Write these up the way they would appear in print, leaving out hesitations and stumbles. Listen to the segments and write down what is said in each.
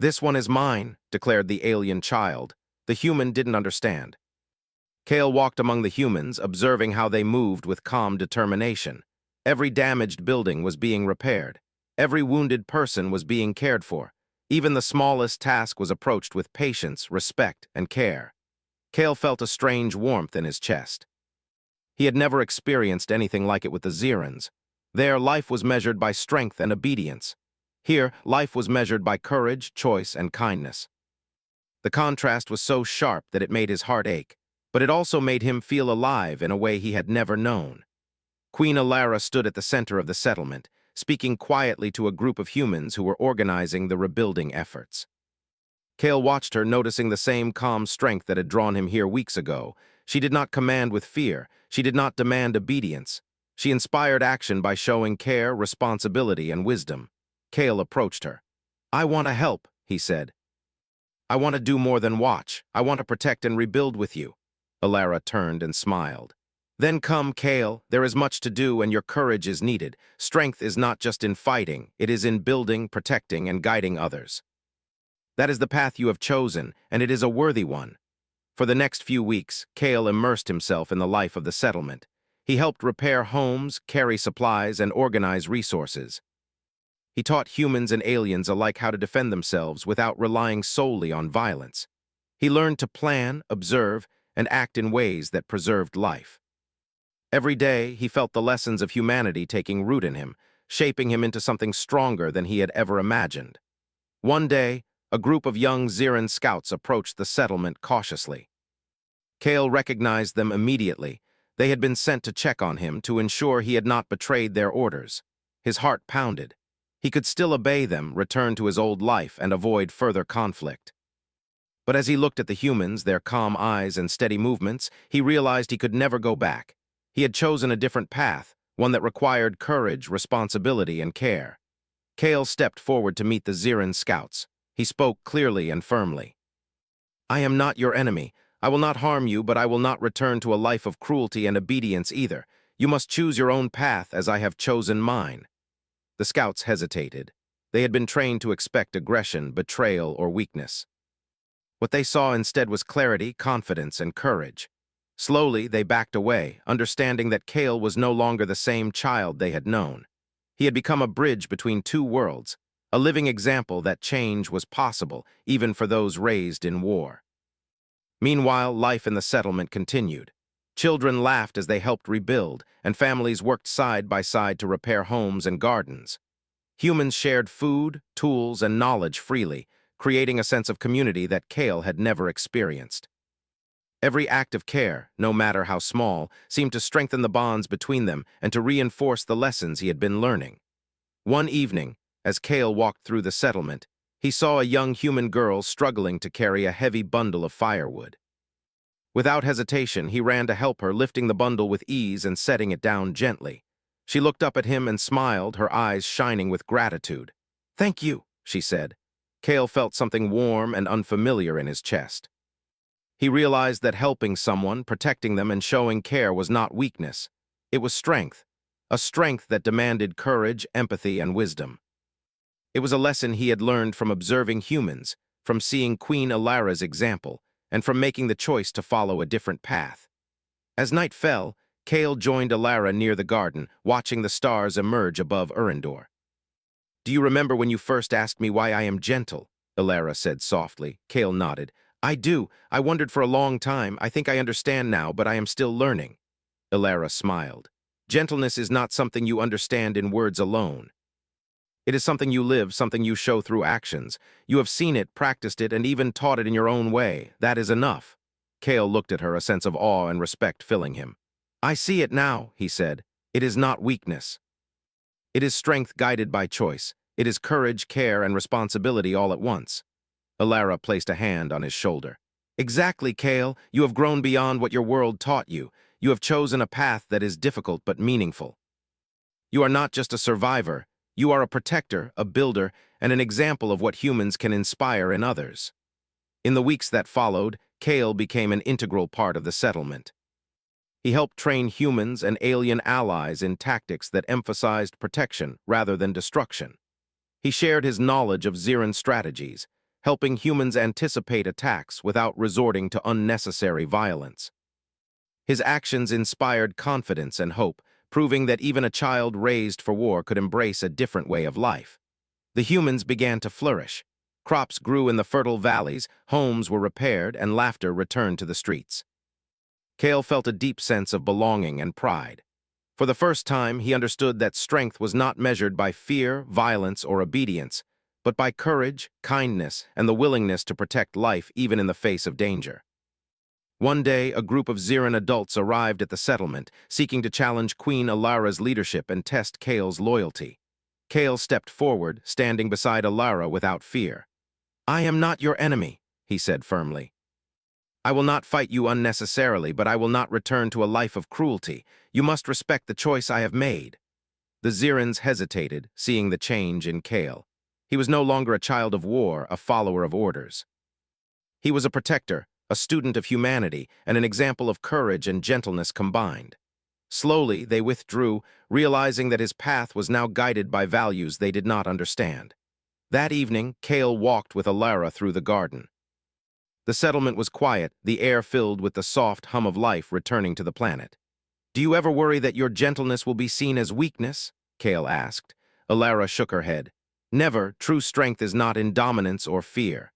"This one is mine," declared the alien child. The human didn't understand. Kale walked among the humans, observing how they moved with calm determination. Every damaged building was being repaired. Every wounded person was being cared for. Even the smallest task was approached with patience, respect, and care. Kale felt a strange warmth in his chest. He had never experienced anything like it with the Zirans. There, life was measured by strength and obedience. Here, life was measured by courage, choice, and kindness. The contrast was so sharp that it made his heart ache, but it also made him feel alive in a way he had never known. Queen Alara stood at the center of the settlement, speaking quietly to a group of humans who were organizing the rebuilding efforts. Kale watched her, noticing the same calm strength that had drawn him here weeks ago. She did not command with fear. She did not demand obedience. She inspired action by showing care, responsibility, and wisdom. Kale approached her. "I want to help," he said. "I want to do more than watch. I want to protect and rebuild with you." Alara turned and smiled. "Then come, Kale. There is much to do and your courage is needed. Strength is not just in fighting. It is in building, protecting, and guiding others. That is the path you have chosen, and it is a worthy one." For the next few weeks, Kale immersed himself in the life of the settlement. He helped repair homes, carry supplies, and organize resources. He taught humans and aliens alike how to defend themselves without relying solely on violence. He learned to plan, observe, and act in ways that preserved life. Every day, he felt the lessons of humanity taking root in him, shaping him into something stronger than he had ever imagined. One day, a group of young Ziran scouts approached the settlement cautiously. Kale recognized them immediately. They had been sent to check on him to ensure he had not betrayed their orders. His heart pounded. He could still obey them, return to his old life, and avoid further conflict. But as he looked at the humans, their calm eyes and steady movements, he realized he could never go back. He had chosen a different path, one that required courage, responsibility, and care. Kale stepped forward to meet the Ziran scouts. He spoke clearly and firmly. "I am not your enemy. I will not harm you, but I will not return to a life of cruelty and obedience either. You must choose your own path as I have chosen mine." The scouts hesitated. They had been trained to expect aggression, betrayal, or weakness. What they saw instead was clarity, confidence, and courage. Slowly, they backed away, understanding that Kale was no longer the same child they had known. He had become a bridge between two worlds, a living example that change was possible, even for those raised in war. Meanwhile, life in the settlement continued. Children laughed as they helped rebuild, and families worked side by side to repair homes and gardens. Humans shared food, tools, and knowledge freely, creating a sense of community that Kale had never experienced. Every act of care, no matter how small, seemed to strengthen the bonds between them and to reinforce the lessons he had been learning. One evening, as Kale walked through the settlement, he saw a young human girl struggling to carry a heavy bundle of firewood. Without hesitation, he ran to help her, lifting the bundle with ease and setting it down gently. She looked up at him and smiled, her eyes shining with gratitude. "Thank you," she said. Kale felt something warm and unfamiliar in his chest. He realized that helping someone, protecting them, and showing care was not weakness. It was strength, a strength that demanded courage, empathy, and wisdom. It was a lesson he had learned from observing humans, from seeing Queen Alara's example, and from making the choice to follow a different path. As night fell, Kale joined Alara near the garden, watching the stars emerge above Urindor. "Do you remember when you first asked me why I am gentle?" Alara said softly. Kale nodded. "I do. I wondered for a long time. I think I understand now, but I am still learning." Alara smiled. "Gentleness is not something you understand in words alone. It is something you live, something you show through actions. You have seen it, practiced it, and even taught it in your own way. That is enough." Kale looked at her, a sense of awe and respect filling him. "I see it now," he said. "It is not weakness. It is strength guided by choice. It is courage, care, and responsibility all at once." Alara placed a hand on his shoulder. "Exactly, Kale. You have grown beyond what your world taught you. You have chosen a path that is difficult but meaningful. You are not just a survivor. You are a protector, a builder, and an example of what humans can inspire in others." In the weeks that followed, Kale became an integral part of the settlement. He helped train humans and alien allies in tactics that emphasized protection rather than destruction. He shared his knowledge of Ziran strategies, helping humans anticipate attacks without resorting to unnecessary violence. His actions inspired confidence and hope, proving that even a child raised for war could embrace a different way of life. The humans began to flourish. Crops grew in the fertile valleys, homes were repaired, and laughter returned to the streets. Kale felt a deep sense of belonging and pride. For the first time, he understood that strength was not measured by fear, violence, or obedience, but by courage, kindness, and the willingness to protect life even in the face of danger. One day, a group of Xiran adults arrived at the settlement, seeking to challenge Queen Alara's leadership and test Kale's loyalty. Kale stepped forward, standing beside Alara without fear. "I am not your enemy," he said firmly. "I will not fight you unnecessarily, but I will not return to a life of cruelty. You must respect the choice I have made." The Xirans hesitated, seeing the change in Kale. He was no longer a child of war, a follower of orders. He was a protector, a student of humanity, and an example of courage and gentleness combined. Slowly, they withdrew, realizing that his path was now guided by values they did not understand. That evening, Kale walked with Alara through the garden. The settlement was quiet, the air filled with the soft hum of life returning to the planet. "Do you ever worry that your gentleness will be seen as weakness?" Kale asked. Alara shook her head. "Never. True strength is not in dominance or fear.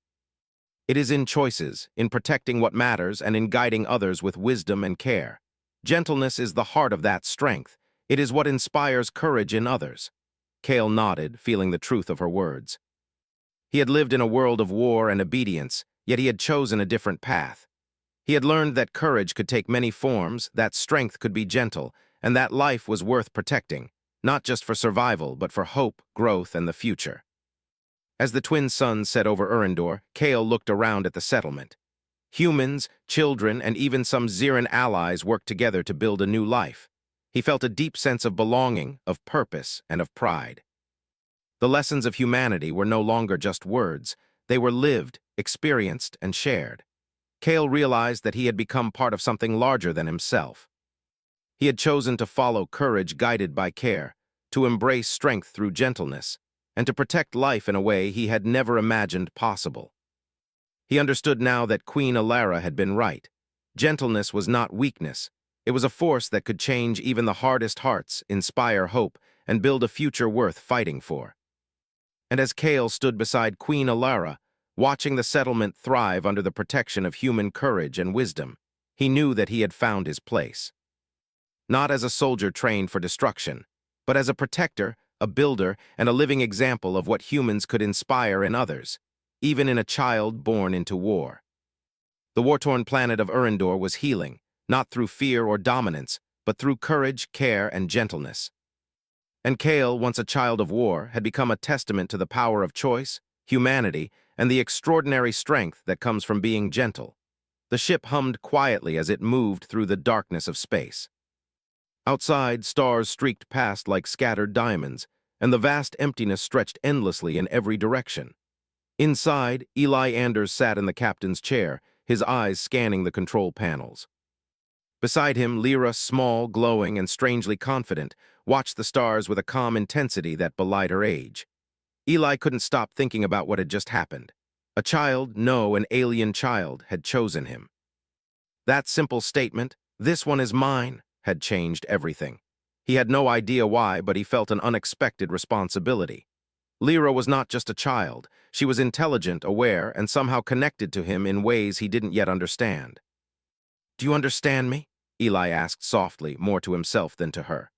It is in choices, in protecting what matters, and in guiding others with wisdom and care. Gentleness is the heart of that strength. It is what inspires courage in others." Kale nodded, feeling the truth of her words. He had lived in a world of war and obedience, yet he had chosen a different path. He had learned that courage could take many forms, that strength could be gentle, and that life was worth protecting, not just for survival, but for hope, growth, and the future. As the twin suns set over Urindor, Kale looked around at the settlement. Humans, children, and even some Xiran allies worked together to build a new life. He felt a deep sense of belonging, of purpose, and of pride. The lessons of humanity were no longer just words. They were lived, experienced, and shared. Kale realized that he had become part of something larger than himself. He had chosen to follow courage guided by care, to embrace strength through gentleness, and to protect life in a way he had never imagined possible. He understood now that Queen Alara had been right. Gentleness was not weakness. It was a force that could change even the hardest hearts, inspire hope, and build a future worth fighting for. And as Kale stood beside Queen Alara, watching the settlement thrive under the protection of human courage and wisdom, he knew that he had found his place. Not as a soldier trained for destruction, but as a protector, a builder, and a living example of what humans could inspire in others, even in a child born into war. The war-torn planet of Urindor was healing, not through fear or dominance, but through courage, care, and gentleness. And Kale, once a child of war, had become a testament to the power of choice, humanity, and the extraordinary strength that comes from being gentle. The ship hummed quietly as it moved through the darkness of space. Outside, stars streaked past like scattered diamonds, and the vast emptiness stretched endlessly in every direction. Inside, Eli Anders sat in the captain's chair, his eyes scanning the control panels. Beside him, Lyra, small, glowing, and strangely confident, watched the stars with a calm intensity that belied her age. Eli couldn't stop thinking about what had just happened. A child, no, an alien child, had chosen him. That simple statement, "This one is mine," had changed everything. He had no idea why, but he felt an unexpected responsibility. Lyra was not just a child. She was intelligent, aware, and somehow connected to him in ways he didn't yet understand. "Do you understand me?" Eli asked softly, more to himself than to her.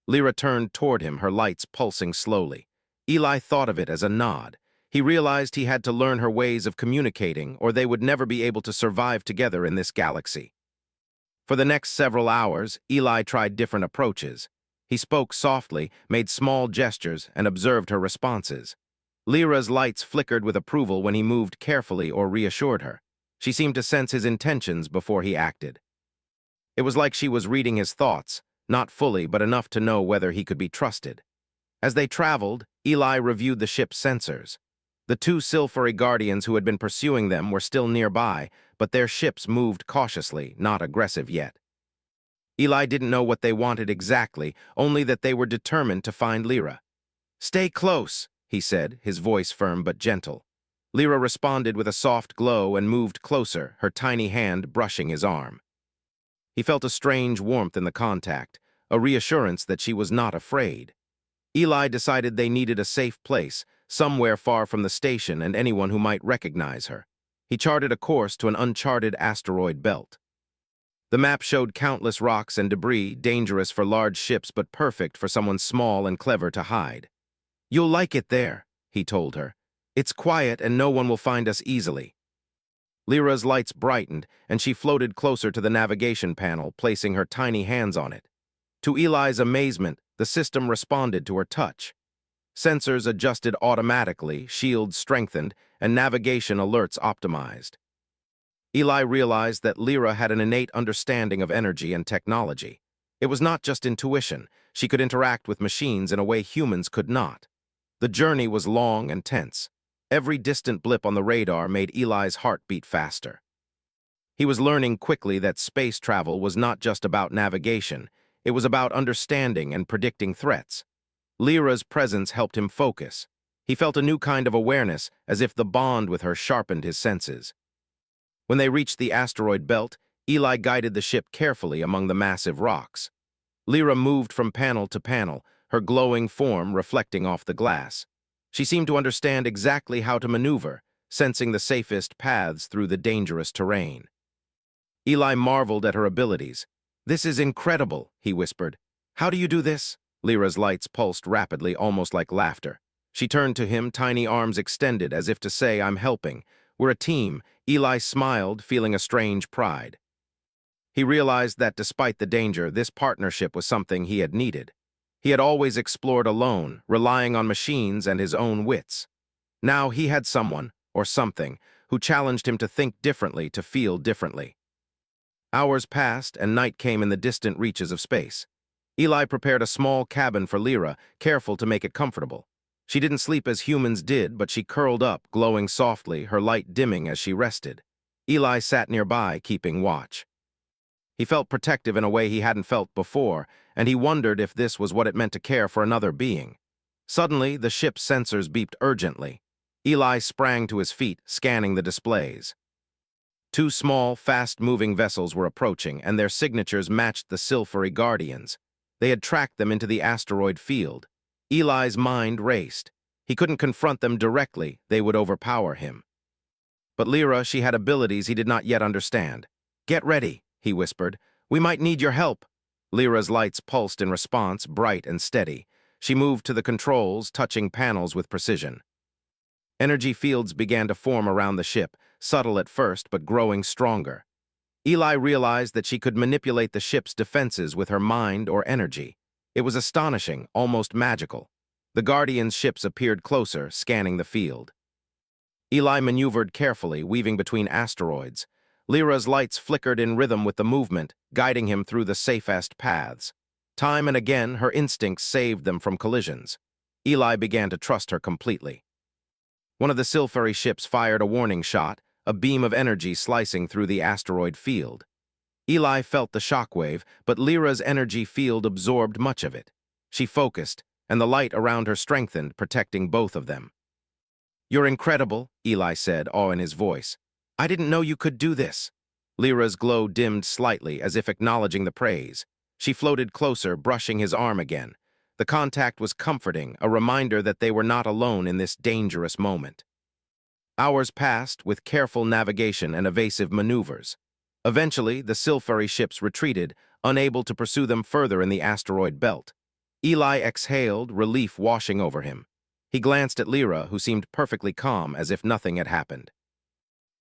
Lyra turned toward him, her lights pulsing slowly. Eli thought of it as a nod. He realized he had to learn her ways of communicating, or they would never be able to survive together in this galaxy. For the next several hours, Eli tried different approaches. He spoke softly, made small gestures, and observed her responses. Lyra's lights flickered with approval when he moved carefully or reassured her. She seemed to sense his intentions before he acted. It was like she was reading his thoughts, not fully, but enough to know whether he could be trusted. As they traveled, Eli reviewed the ship's sensors. The two Scifi guardians who had been pursuing them were still nearby, but their ships moved cautiously, not aggressive yet. Eli didn't know what they wanted exactly, only that they were determined to find Lyra. "Stay close," he said, his voice firm but gentle. Lyra responded with a soft glow and moved closer, her tiny hand brushing his arm. He felt a strange warmth in the contact, a reassurance that she was not afraid. Eli decided they needed a safe place, somewhere far from the station and anyone who might recognize her. He charted a course to an uncharted asteroid belt. The map showed countless rocks and debris, dangerous for large ships but perfect for someone small and clever to hide. "You'll like it there," he told her. "It's quiet and no one will find us easily." Lyra's lights brightened, and she floated closer to the navigation panel, placing her tiny hands on it. To Eli's amazement, the system responded to her touch. Sensors adjusted automatically, shields strengthened, and navigation alerts optimized. Eli realized that Lyra had an innate understanding of energy and technology. It was not just intuition; she could interact with machines in a way humans could not. The journey was long and tense. Every distant blip on the radar made Eli's heart beat faster. He was learning quickly that space travel was not just about navigation, it was about understanding and predicting threats. Lyra's presence helped him focus. He felt a new kind of awareness, as if the bond with her sharpened his senses. When they reached the asteroid belt, Eli guided the ship carefully among the massive rocks. Lyra moved from panel to panel, her glowing form reflecting off the glass. She seemed to understand exactly how to maneuver, sensing the safest paths through the dangerous terrain. Eli marveled at her abilities. "This is incredible," he whispered. "How do you do this?" Lyra's lights pulsed rapidly, almost like laughter. She turned to him, tiny arms extended, as if to say, "I'm helping. We're a team." Eli smiled, feeling a strange pride. He realized that despite the danger, this partnership was something he had needed. He had always explored alone, relying on machines and his own wits. Now he had someone, or something, who challenged him to think differently, to feel differently. Hours passed, and night came in the distant reaches of space. Eli prepared a small cabin for Lyra, careful to make it comfortable. She didn't sleep as humans did, but she curled up, glowing softly, her light dimming as she rested. Eli sat nearby, keeping watch. He felt protective in a way he hadn't felt before, and he wondered if this was what it meant to care for another being. Suddenly, the ship's sensors beeped urgently. Eli sprang to his feet, scanning the displays. Two small, fast-moving vessels were approaching, and their signatures matched the silvery guardians. They had tracked them into the asteroid field. Eli's mind raced. He couldn't confront them directly; they would overpower him. But Lyra, she had abilities he did not yet understand. "Get ready," he whispered. "We might need your help." Lyra's lights pulsed in response, bright and steady. She moved to the controls, touching panels with precision. Energy fields began to form around the ship, subtle at first but growing stronger. Eli realized that she could manipulate the ship's defenses with her mind or energy. It was astonishing, almost magical. The Guardian's ships appeared closer, scanning the field. Eli maneuvered carefully, weaving between asteroids. Lyra's lights flickered in rhythm with the movement, guiding him through the safest paths. Time and again, her instincts saved them from collisions. Eli began to trust her completely. One of the Scifi ships fired a warning shot, a beam of energy slicing through the asteroid field. Eli felt the shockwave, but Lyra's energy field absorbed much of it. She focused, and the light around her strengthened, protecting both of them. "You're incredible," Eli said, awe in his voice. "I didn't know you could do this." Lyra's glow dimmed slightly, as if acknowledging the praise. She floated closer, brushing his arm again. The contact was comforting, a reminder that they were not alone in this dangerous moment. Hours passed, with careful navigation and evasive maneuvers. Eventually, the Scifi ships retreated, unable to pursue them further in the asteroid belt. Eli exhaled, relief washing over him. He glanced at Lyra, who seemed perfectly calm, as if nothing had happened.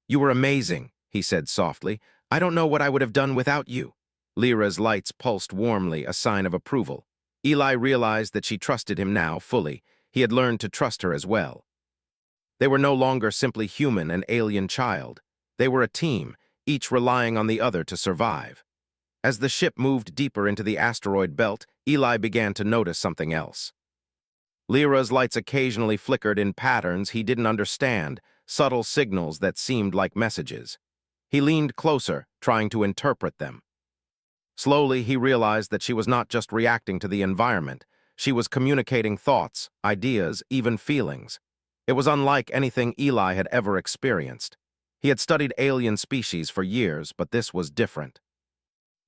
"You were amazing," he said softly. "I don't know what I would have done without you." Lyra's lights pulsed warmly, a sign of approval. Eli realized that she trusted him now, fully. He had learned to trust her as well. They were no longer simply human and alien child. They were a team, each relying on the other to survive. As the ship moved deeper into the asteroid belt, Eli began to notice something else. Lyra's lights occasionally flickered in patterns he didn't understand, subtle signals that seemed like messages. He leaned closer, trying to interpret them. Slowly, he realized that she was not just reacting to the environment. She was communicating thoughts, ideas, even feelings. It was unlike anything Eli had ever experienced. He had studied alien species for years, but this was different.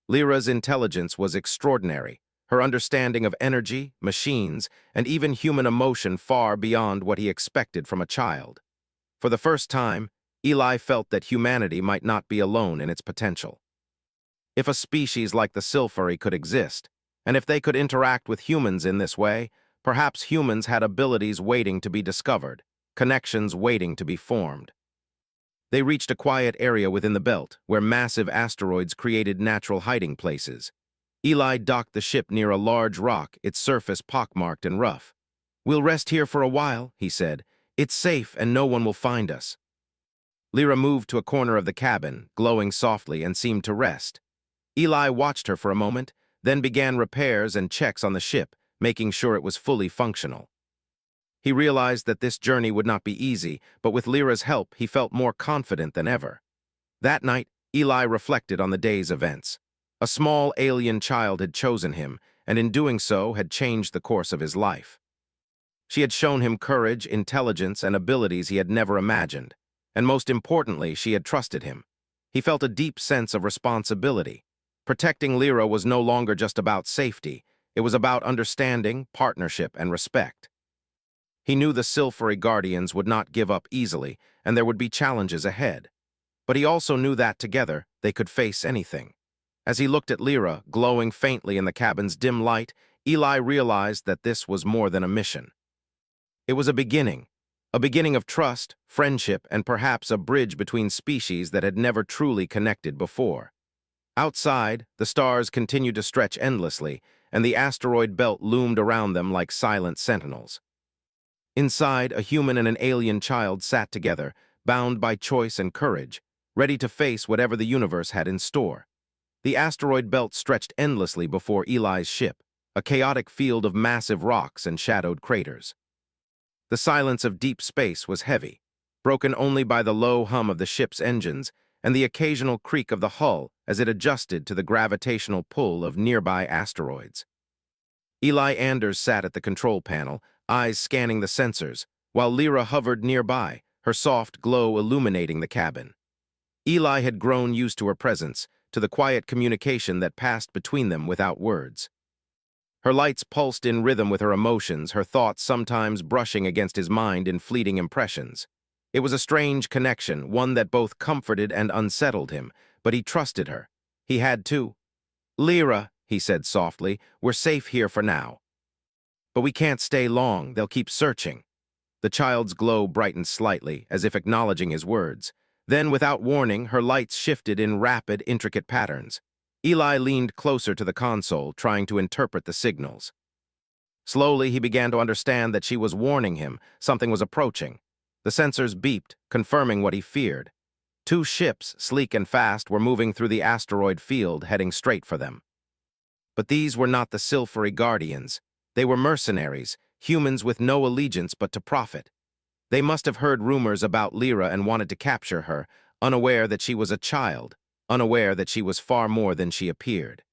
Lyra's intelligence was extraordinary, her understanding of energy, machines, and even human emotion far beyond what he expected from a child. For the first time, Eli felt that humanity might not be alone in its potential. If a species like the Scifi could exist, and if they could interact with humans in this way, perhaps humans had abilities waiting to be discovered, connections waiting to be formed. They reached a quiet area within the belt, where massive asteroids created natural hiding places. Eli docked the ship near a large rock, its surface pockmarked and rough. "We'll rest here for a while," he said. "It's safe and no one will find us." Lyra moved to a corner of the cabin, glowing softly, and seemed to rest. Eli watched her for a moment, then began repairs and checks on the ship, making sure it was fully functional. He realized that this journey would not be easy, but with Lyra's help, he felt more confident than ever. That night, Eli reflected on the day's events. A small alien child had chosen him, and in doing so had changed the course of his life. She had shown him courage, intelligence, and abilities he had never imagined, and most importantly, she had trusted him. He felt a deep sense of responsibility. Protecting Lyra was no longer just about safety, it was about understanding, partnership, and respect. He knew the Scifi Guardians would not give up easily, and there would be challenges ahead. But he also knew that together, they could face anything. As he looked at Lyra, glowing faintly in the cabin's dim light, Eli realized that this was more than a mission. It was a beginning of trust, friendship, and perhaps a bridge between species that had never truly connected before. Outside, the stars continued to stretch endlessly, and the asteroid belt loomed around them like silent sentinels. Inside, a human and an alien child sat together, bound by choice and courage, ready to face whatever the universe had in store. The asteroid belt stretched endlessly before Eli's ship, a chaotic field of massive rocks and shadowed craters. The silence of deep space was heavy, broken only by the low hum of the ship's engines and the occasional creak of the hull as it adjusted to the gravitational pull of nearby asteroids. Eli Anders sat at the control panel, eyes scanning the sensors, while Lyra hovered nearby, her soft glow illuminating the cabin. Eli had grown used to her presence, to the quiet communication that passed between them without words. Her lights pulsed in rhythm with her emotions, her thoughts sometimes brushing against his mind in fleeting impressions. It was a strange connection, one that both comforted and unsettled him, but he trusted her. He had to. "Lyra," he said softly, "we're safe here for now. But we can't stay long, they'll keep searching." The child's glow brightened slightly, as if acknowledging his words. Then, without warning, her lights shifted in rapid, intricate patterns. Eli leaned closer to the console, trying to interpret the signals. Slowly, he began to understand that she was warning him something was approaching. The sensors beeped, confirming what he feared. Two ships, sleek and fast, were moving through the asteroid field, heading straight for them. But these were not the Scifi Guardians. They were mercenaries, humans with no allegiance but to profit. They must have heard rumors about Lyra and wanted to capture her, unaware that she was a child, unaware that she was far more than she appeared.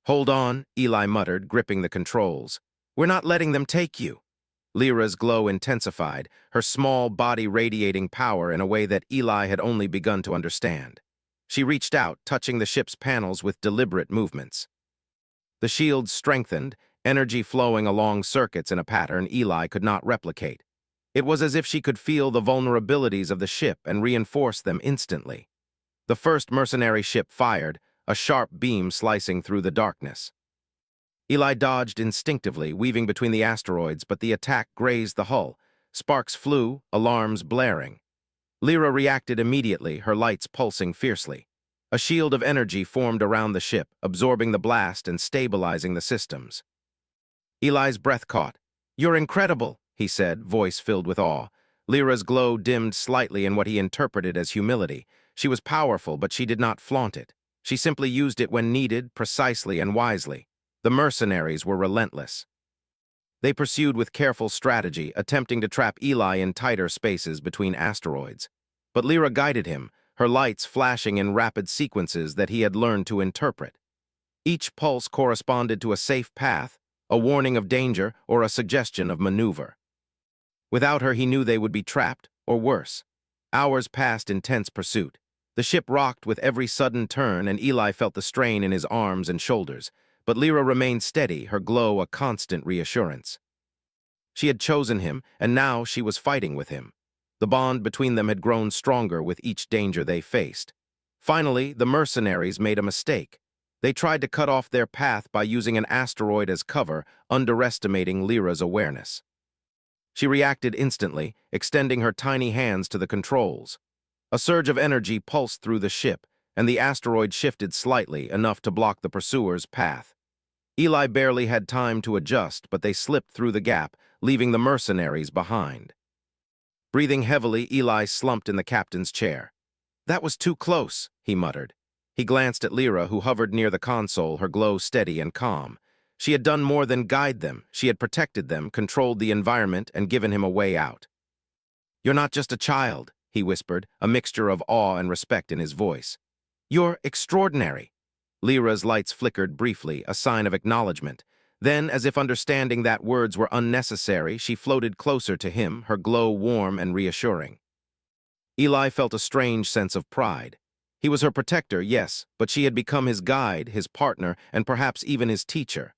"Hold on," Eli muttered, gripping the controls. "We're not letting them take you." Lyra's glow intensified, her small body radiating power in a way that Eli had only begun to understand. She reached out, touching the ship's panels with deliberate movements. The shields strengthened, energy flowing along circuits in a pattern Eli could not replicate. It was as if she could feel the vulnerabilities of the ship and reinforce them instantly. The first mercenary ship fired, a sharp beam slicing through the darkness. Eli dodged instinctively, weaving between the asteroids, but the attack grazed the hull. Sparks flew, alarms blaring. Lyra reacted immediately, her lights pulsing fiercely. A shield of energy formed around the ship, absorbing the blast and stabilizing the systems. Eli's breath caught. "You're incredible," he said, voice filled with awe. Lyra's glow dimmed slightly in what he interpreted as humility. She was powerful, but she did not flaunt it. She simply used it when needed, precisely and wisely. The mercenaries were relentless. They pursued with careful strategy, attempting to trap Eli in tighter spaces between asteroids. But Lyra guided him, her lights flashing in rapid sequences that he had learned to interpret. Each pulse corresponded to a safe path, a warning of danger, or a suggestion of maneuver. Without her, he knew they would be trapped, or worse. Hours passed in tense pursuit. The ship rocked with every sudden turn, and Eli felt the strain in his arms and shoulders. But Lyra remained steady, her glow a constant reassurance. She had chosen him, and now she was fighting with him. The bond between them had grown stronger with each danger they faced. Finally, the mercenaries made a mistake. They tried to cut off their path by using an asteroid as cover, underestimating Lyra's awareness. She reacted instantly, extending her tiny hands to the controls. A surge of energy pulsed through the ship, and the asteroid shifted slightly, enough to block the pursuer's path. Eli barely had time to adjust, but they slipped through the gap, leaving the mercenaries behind. Breathing heavily, Eli slumped in the captain's chair. "That was too close," he muttered. He glanced at Lyra, who hovered near the console, her glow steady and calm. She had done more than guide them. She had protected them, controlled the environment, and given him a way out. "You're not just a child," he whispered, a mixture of awe and respect in his voice. "You're extraordinary." Lyra's lights flickered briefly, a sign of acknowledgement. Then, as if understanding that words were unnecessary, she floated closer to him, her glow warm and reassuring. Eli felt a strange sense of pride. He was her protector, yes, but she had become his guide, his partner, and perhaps even his teacher.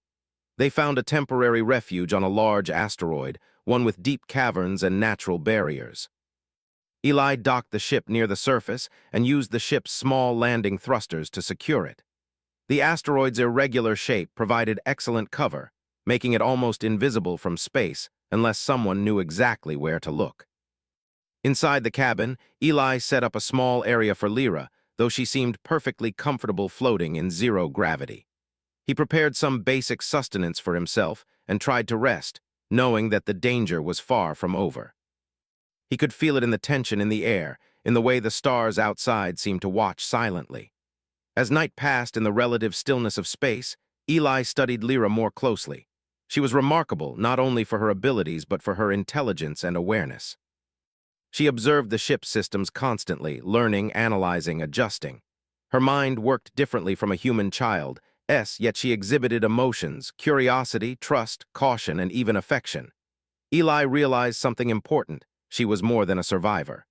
They found a temporary refuge on a large asteroid, one with deep caverns and natural barriers. Eli docked the ship near the surface and used the ship's small landing thrusters to secure it. The asteroid's irregular shape provided excellent cover, making it almost invisible from space unless someone knew exactly where to look. Inside the cabin, Eli set up a small area for Lyra, though she seemed perfectly comfortable floating in zero gravity. He prepared some basic sustenance for himself and tried to rest, knowing that the danger was far from over. He could feel it in the tension in the air, in the way the stars outside seemed to watch silently. As night passed in the relative stillness of space, Eli studied Lyra more closely. She was remarkable not only for her abilities but for her intelligence and awareness. She observed the ship's systems constantly, learning, analyzing, adjusting. Her mind worked differently from a human child's, yet she exhibited emotions, curiosity, trust, caution, and even affection. Eli realized something important. She was more than a survivor.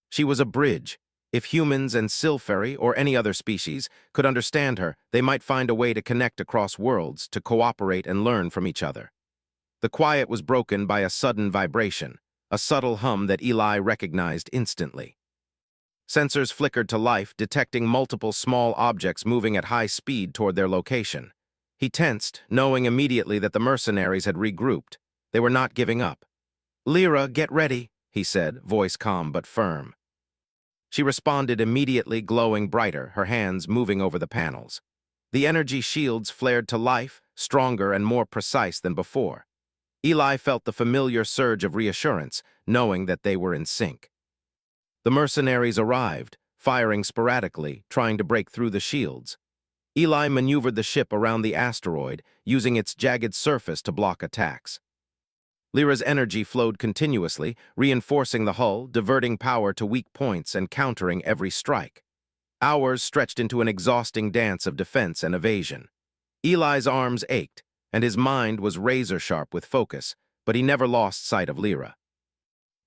She was a bridge. If humans and Scifi or any other species could understand her, they might find a way to connect across worlds, to cooperate and learn from each other. The quiet was broken by a sudden vibration, a subtle hum that Eli recognized instantly. Sensors flickered to life, detecting multiple small objects moving at high speed toward their location. He tensed, knowing immediately that the mercenaries had regrouped. They were not giving up. "Lyra, get ready," he said, voice calm but firm. She responded immediately, glowing brighter, her hands moving over the panels. The energy shields flared to life, stronger and more precise than before. Eli felt the familiar surge of reassurance, knowing that they were in sync. The mercenaries arrived, firing sporadically, trying to break through the shields. Eli maneuvered the ship around the asteroid, using its jagged surface to block attacks. Lyra's energy flowed continuously, reinforcing the hull, diverting power to weak points and countering every strike. Hours stretched into an exhausting dance of defense and evasion. Eli's arms ached, and his mind was razor-sharp with focus, but he never lost sight of Lyra.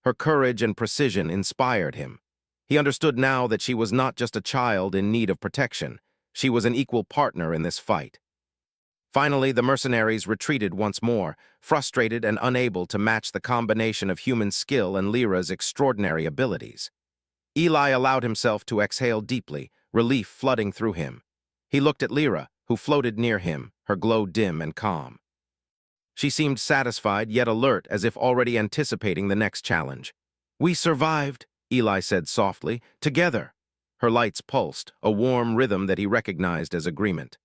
Her courage and precision inspired him. He understood now that she was not just a child in need of protection. She was an equal partner in this fight. Finally, the mercenaries retreated once more, frustrated and unable to match the combination of human skill and Lyra's extraordinary abilities. Eli allowed himself to exhale deeply, relief flooding through him. He looked at Lyra, who floated near him, her glow dim and calm. She seemed satisfied yet alert, as if already anticipating the next challenge. "We survived," Eli said softly, "together." Her lights pulsed, a warm rhythm that he recognized as agreement.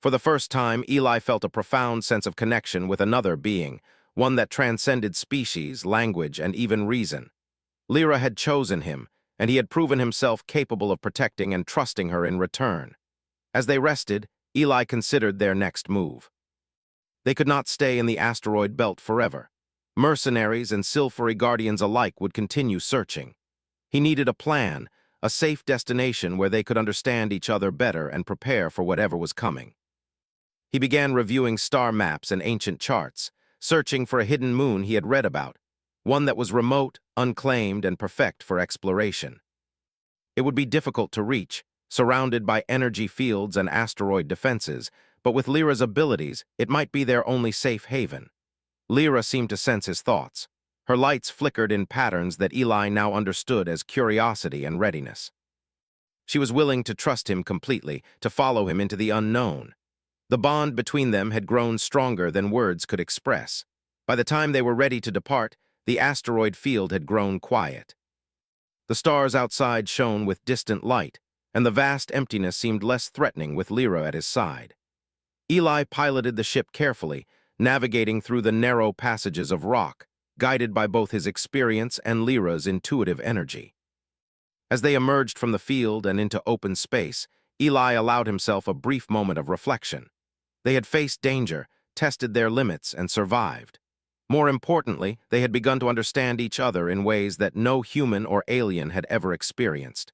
For the first time, Eli felt a profound sense of connection with another being, one that transcended species, language, and even reason. Lyra had chosen him, and he had proven himself capable of protecting and trusting her in return. As they rested, Eli considered their next move. They could not stay in the asteroid belt forever. Mercenaries and Scifi guardians alike would continue searching. He needed a plan, a safe destination where they could understand each other better and prepare for whatever was coming. He began reviewing star maps and ancient charts, searching for a hidden moon he had read about. one that was remote, unclaimed, and perfect for exploration. It would be difficult to reach, surrounded by energy fields and asteroid defenses, but with Lyra's abilities, it might be their only safe haven. Lyra seemed to sense his thoughts. Her lights flickered in patterns that Eli now understood as curiosity and readiness. She was willing to trust him completely, to follow him into the unknown. The bond between them had grown stronger than words could express. By the time they were ready to depart, the asteroid field had grown quiet. The stars outside shone with distant light, and the vast emptiness seemed less threatening with Lyra at his side. Eli piloted the ship carefully, navigating through the narrow passages of rock, guided by both his experience and Lyra's intuitive energy. As they emerged from the field and into open space, Eli allowed himself a brief moment of reflection. They had faced danger, tested their limits, and survived. More importantly, they had begun to understand each other in ways that no human or alien had ever experienced.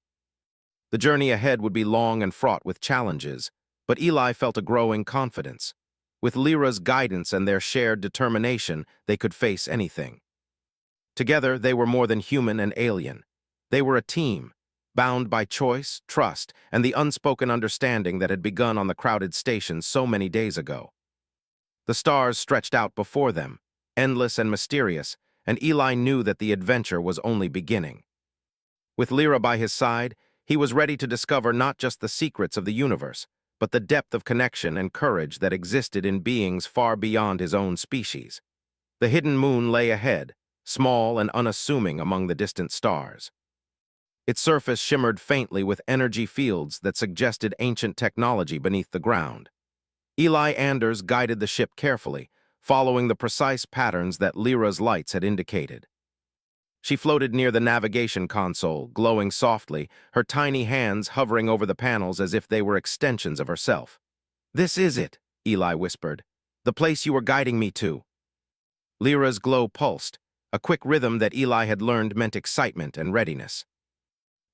The journey ahead would be long and fraught with challenges, but Eli felt a growing confidence. With Lyra's guidance and their shared determination, they could face anything. Together, they were more than human and alien. They were a team, bound by choice, trust, and the unspoken understanding that had begun on the crowded station so many days ago. The stars stretched out before them, endless and mysterious, and Eli knew that the adventure was only beginning. With Lyra by his side, he was ready to discover not just the secrets of the universe, but the depth of connection and courage that existed in beings far beyond his own species. The hidden moon lay ahead, small and unassuming among the distant stars. Its surface shimmered faintly with energy fields that suggested ancient technology beneath the ground. Eli Anders guided the ship carefully, following the precise patterns that Lyra's lights had indicated. She floated near the navigation console, glowing softly, her tiny hands hovering over the panels as if they were extensions of herself. "This is it," Eli whispered. "The place you were guiding me to." Lyra's glow pulsed, a quick rhythm that Eli had learned meant excitement and readiness.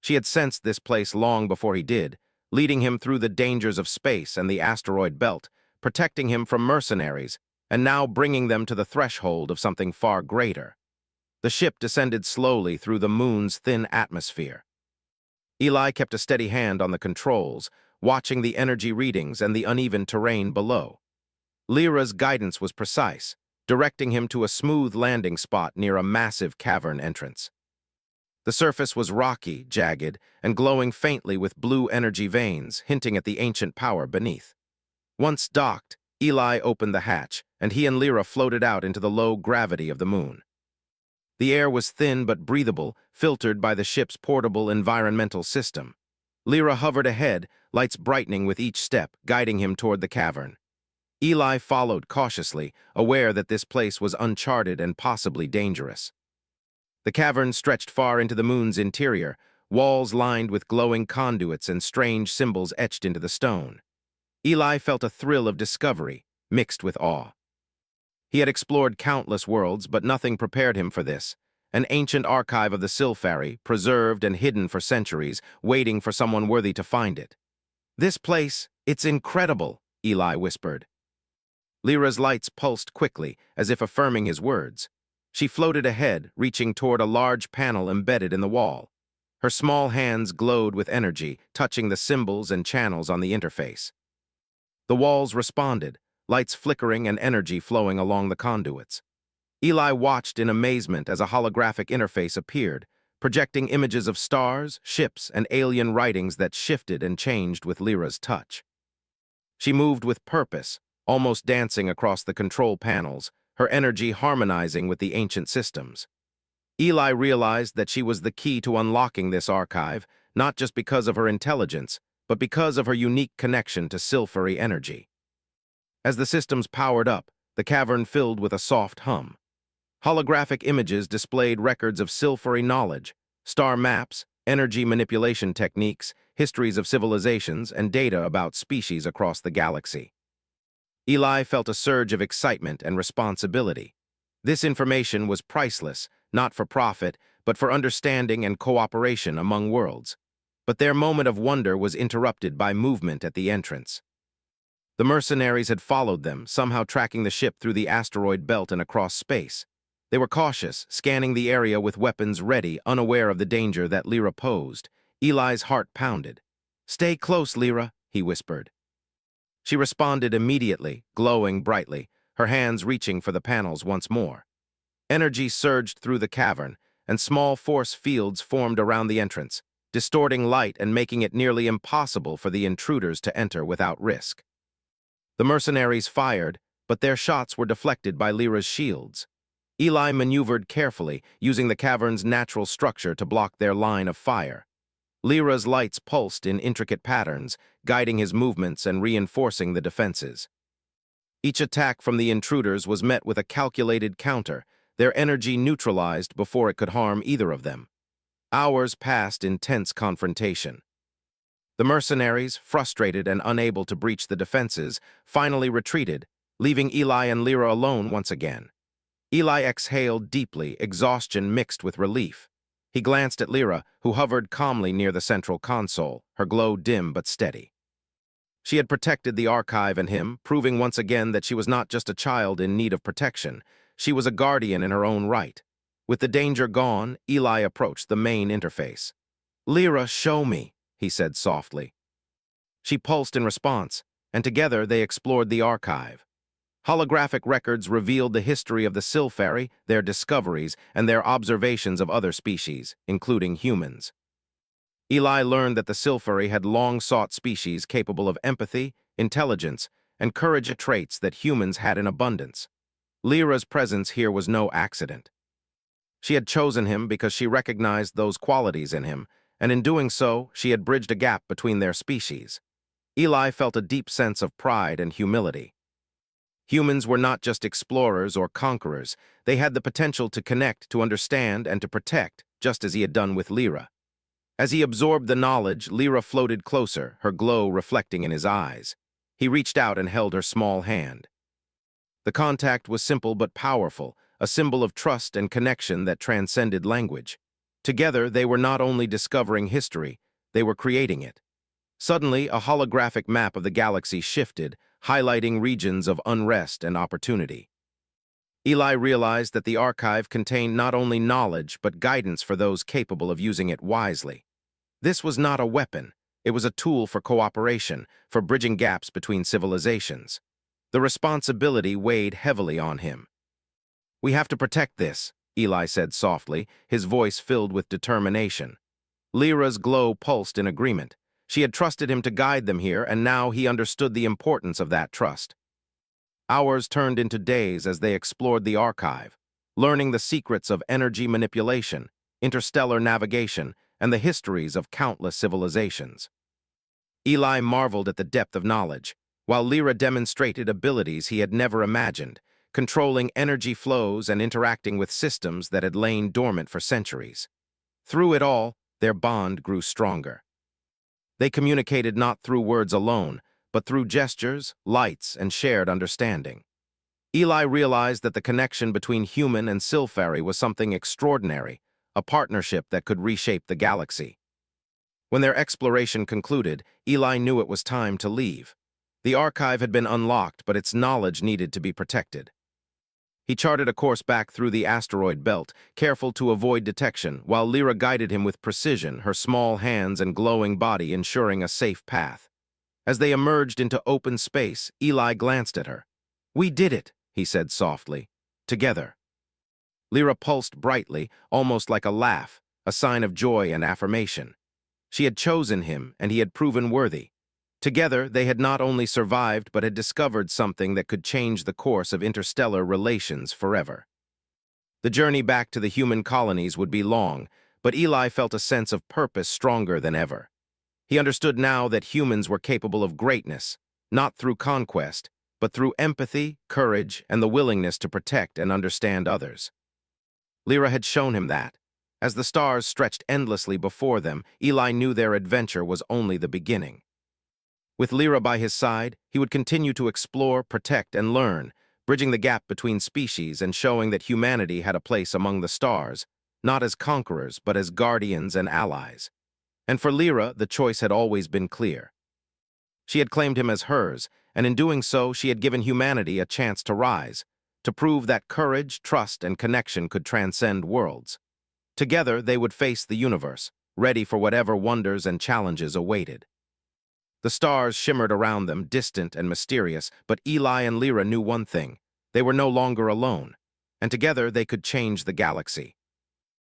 She had sensed this place long before he did, leading him through the dangers of space and the asteroid belt, protecting him from mercenaries, and now bringing them to the threshold of something far greater. The ship descended slowly through the moon's thin atmosphere. Eli kept a steady hand on the controls, watching the energy readings and the uneven terrain below. Lyra's guidance was precise, directing him to a smooth landing spot near a massive cavern entrance. The surface was rocky, jagged, and glowing faintly with blue energy veins, hinting at the ancient power beneath. Once docked, Eli opened the hatch, and he and Lyra floated out into the low gravity of the moon. The air was thin but breathable, filtered by the ship's portable environmental system. Lyra hovered ahead, lights brightening with each step, guiding him toward the cavern. Eli followed cautiously, aware that this place was uncharted and possibly dangerous. The cavern stretched far into the moon's interior, walls lined with glowing conduits and strange symbols etched into the stone. Eli felt a thrill of discovery, mixed with awe. He had explored countless worlds, but nothing prepared him for this. An ancient archive of the Scifi, preserved and hidden for centuries, waiting for someone worthy to find it. "This place, it's incredible," Eli whispered. Lyra's lights pulsed quickly, as if affirming his words. She floated ahead, reaching toward a large panel embedded in the wall. Her small hands glowed with energy, touching the symbols and channels on the interface. The walls responded, lights flickering and energy flowing along the conduits. Eli watched in amazement as a holographic interface appeared, projecting images of stars, ships, and alien writings that shifted and changed with Lyra's touch. She moved with purpose, almost dancing across the control panels, her energy harmonizing with the ancient systems. Eli realized that she was the key to unlocking this archive, not just because of her intelligence, but because of her unique connection to Scifi energy. As the systems powered up, the cavern filled with a soft hum. Holographic images displayed records of Scifi knowledge, star maps, energy manipulation techniques, histories of civilizations, and data about species across the galaxy. Eli felt a surge of excitement and responsibility. This information was priceless, not for profit, but for understanding and cooperation among worlds. But their moment of wonder was interrupted by movement at the entrance. The mercenaries had followed them, somehow tracking the ship through the asteroid belt and across space. They were cautious, scanning the area with weapons ready, unaware of the danger that Lyra posed. Eli's heart pounded. "Stay close, Lyra," he whispered. She responded immediately, glowing brightly, her hands reaching for the panels once more. Energy surged through the cavern, and small force fields formed around the entrance, distorting light and making it nearly impossible for the intruders to enter without risk. The mercenaries fired, but their shots were deflected by Lyra's shields. Eli maneuvered carefully, using the cavern's natural structure to block their line of fire. Lyra's lights pulsed in intricate patterns, guiding his movements and reinforcing the defenses. Each attack from the intruders was met with a calculated counter, their energy neutralized before it could harm either of them. Hours passed in tense confrontation. The mercenaries, frustrated and unable to breach the defenses, finally retreated, leaving Eli and Lyra alone once again. Eli exhaled deeply, exhaustion mixed with relief. He glanced at Lyra, who hovered calmly near the central console, her glow dim but steady. She had protected the archive and him, proving once again that she was not just a child in need of protection. She was a guardian in her own right. With the danger gone, Eli approached the main interface. "Lyra, show me," he said softly. She pulsed in response, and together they explored the archive. Holographic records revealed the history of the Scifi, their discoveries, and their observations of other species, including humans. Eli learned that the Scifi had long sought species capable of empathy, intelligence, and courage, traits that humans had in abundance. Lyra's presence here was no accident. She had chosen him because she recognized those qualities in him, and in doing so, she had bridged a gap between their species. Eli felt a deep sense of pride and humility. Humans were not just explorers or conquerors. They had the potential to connect, to understand, and to protect, just as he had done with Lyra. As he absorbed the knowledge, Lyra floated closer, her glow reflecting in his eyes. He reached out and held her small hand. The contact was simple but powerful, a symbol of trust and connection that transcended language. Together, they were not only discovering history, they were creating it. Suddenly, a holographic map of the galaxy shifted, highlighting regions of unrest and opportunity. Eli realized that the archive contained not only knowledge but guidance for those capable of using it wisely. This was not a weapon. It was a tool for cooperation, for bridging gaps between civilizations. The responsibility weighed heavily on him. "We have to protect this," Eli said softly, his voice filled with determination. Lyra's glow pulsed in agreement. She had trusted him to guide them here, and now he understood the importance of that trust. Hours turned into days as they explored the archive, learning the secrets of energy manipulation, interstellar navigation, and the histories of countless civilizations. Eli marveled at the depth of knowledge, while Lyra demonstrated abilities he had never imagined, controlling energy flows and interacting with systems that had lain dormant for centuries. Through it all, their bond grew stronger. They communicated not through words alone, but through gestures, lights, and shared understanding. Eli realized that the connection between human and Scifi was something extraordinary, a partnership that could reshape the galaxy. When their exploration concluded, Eli knew it was time to leave. The archive had been unlocked, but its knowledge needed to be protected. He charted a course back through the asteroid belt, careful to avoid detection, while Lyra guided him with precision, her small hands and glowing body ensuring a safe path. As they emerged into open space, Eli glanced at her. "We did it," he said softly. "Together." Lyra pulsed brightly, almost like a laugh, a sign of joy and affirmation. She had chosen him, and he had proven worthy. Together, they had not only survived but had discovered something that could change the course of interstellar relations forever. The journey back to the human colonies would be long, but Eli felt a sense of purpose stronger than ever. He understood now that humans were capable of greatness, not through conquest, but through empathy, courage, and the willingness to protect and understand others. Lyra had shown him that. As the stars stretched endlessly before them, Eli knew their adventure was only the beginning. With Lyra by his side, he would continue to explore, protect, and learn, bridging the gap between species and showing that humanity had a place among the stars, not as conquerors, but as guardians and allies. And for Lyra, the choice had always been clear. She had claimed him as hers, and in doing so, she had given humanity a chance to rise, to prove that courage, trust, and connection could transcend worlds. Together, they would face the universe, ready for whatever wonders and challenges awaited. The stars shimmered around them, distant and mysterious, but Eli and Lyra knew one thing. They were no longer alone, and together they could change the galaxy.